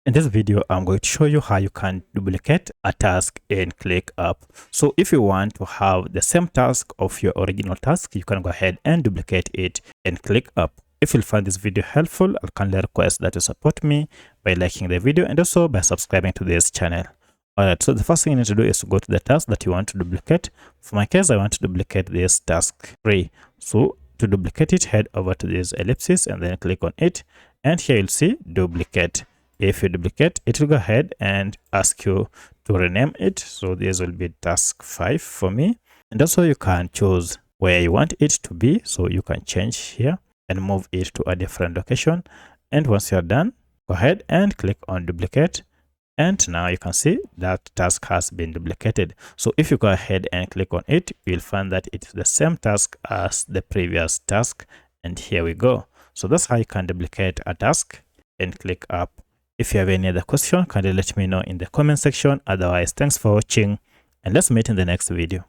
In this video, I'm going to show you how you can duplicate a task in ClickUp. So if you want to have the same task of your original task, you can go ahead and duplicate it in ClickUp. If you find this video helpful, I kindly request that you support me by liking the video and also by subscribing to this channel. Alright, so the first thing you need to do is to go to the task that you want to duplicate. For my case, I want to duplicate this task 3. So to duplicate it, head over to this ellipsis and then click on it. And here you'll see duplicate. If you duplicate, it will go ahead and ask you to rename it. So this will be task 5 for me. And also you can choose where you want it to be. So you can change here and move it to a different location. And once you're done, go ahead and click on duplicate. And now you can see that task has been duplicated. So if you go ahead and click on it, you'll find that it's the same task as the previous task. And here we go. So that's how you can duplicate a task in ClickUp. If you have any other question, kindly let me know in the comment section. Otherwise, thanks for watching and let's meet in the next video.